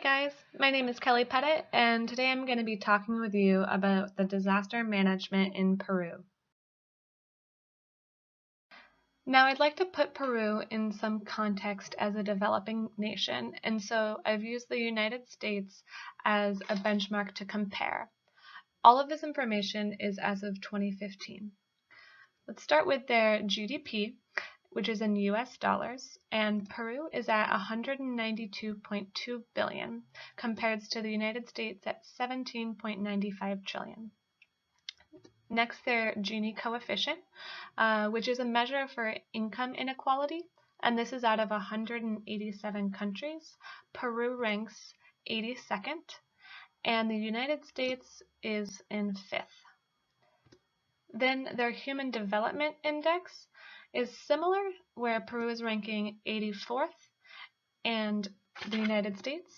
guys, my name is Kelly Pettit, and today I'm going to be talking with you about the disaster management in Peru. Now, I'd like to put Peru in some context as a developing nation, and so I've used the United States as a benchmark to compare. All of this information is as of 2015. Let's start with their GDP, which is in US dollars, and Peru is at 192.2 billion, compared to the United States at 17.95 trillion. Next, their Gini coefficient, which is a measure for income inequality, and this is out of 187 countries. Peru ranks 82nd, and the United States is in 5th. Then their Human Development Index is similar, where Peru is ranking 84th and the United States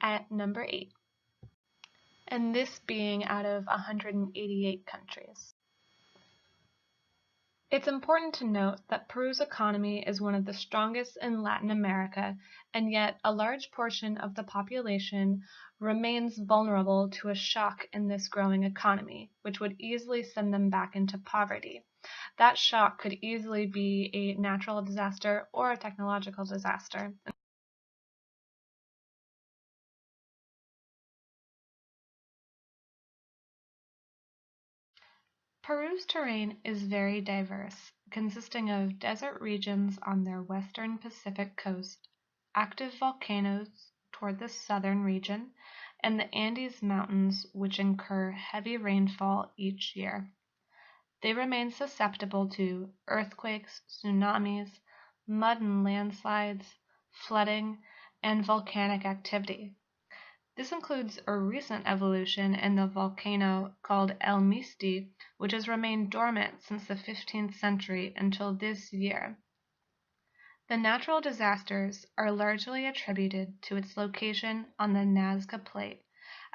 at number 8, and this being out of 188 countries. It's important to note that Peru's economy is one of the strongest in Latin America, and yet a large portion of the population remains vulnerable to a shock in this growing economy, which would easily send them back into poverty. That shock could easily be a natural disaster or a technological disaster. Peru's terrain is very diverse, consisting of desert regions on their western Pacific coast, active volcanoes toward the southern region, and the Andes Mountains, which incur heavy rainfall each year. They remain susceptible to earthquakes, tsunamis, mud and landslides, flooding, and volcanic activity. This includes a recent evolution in the volcano called El Misti, which has remained dormant since the 15th century until this year. The natural disasters are largely attributed to its location on the Nazca Plate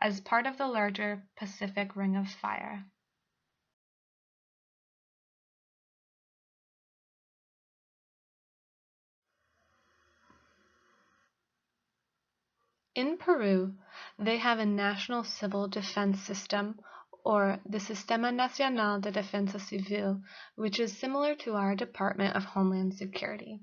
as part of the larger Pacific Ring of Fire. In Peru, they have a national civil defense system, or the Sistema Nacional de Defensa Civil, which is similar to our Department of Homeland Security.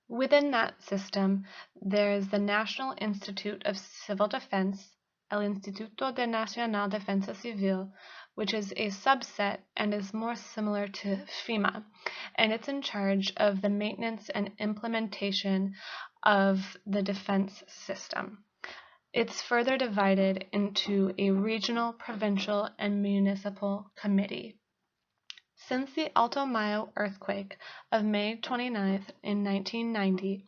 Within that system, there is the National Institute of Civil Defense, El Instituto de Nacional Defensa Civil, which is a subset and is more similar to FEMA, and it's in charge of the maintenance and implementation of the defense system. It's further divided into a regional, provincial, and municipal committee. Since the Alto Mayo earthquake of May 29th in 1990,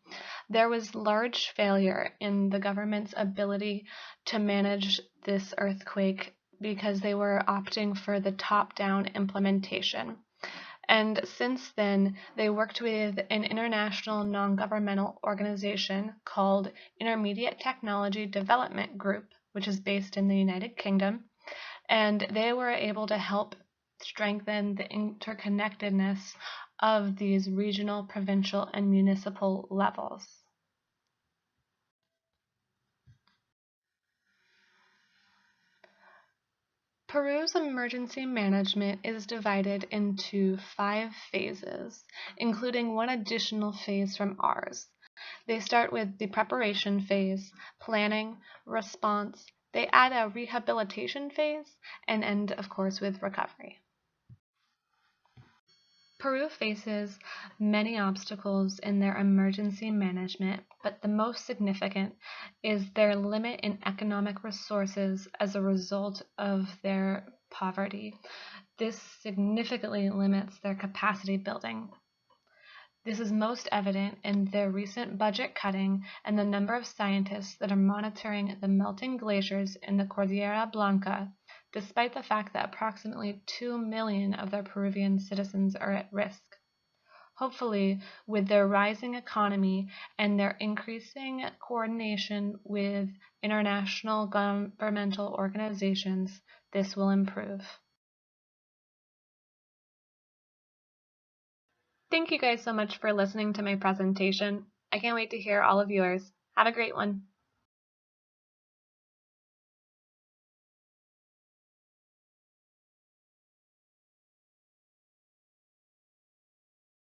there was large failure in the government's ability to manage this earthquake because they were opting for the top-down implementation. And since then, they worked with an international non-governmental organization called Intermediate Technology Development Group, which is based in the United Kingdom, and they were able to help strengthen the interconnectedness of these regional, provincial, and municipal levels. Peru's emergency management is divided into 5 phases, including one additional phase from ours. They start with the preparation phase, planning, response. They add a rehabilitation phase, and end, of course, with recovery. Peru faces many obstacles in their emergency management, but the most significant is their limit in economic resources as a result of their poverty. This significantly limits their capacity building. This is most evident in their recent budget cutting and the number of scientists that are monitoring the melting glaciers in the Cordillera Blanca, despite the fact that approximately 2 million of their Peruvian citizens are at risk. Hopefully, with their rising economy and their increasing coordination with international governmental organizations, this will improve. Thank you guys so much for listening to my presentation. I can't wait to hear all of yours. Have a great one.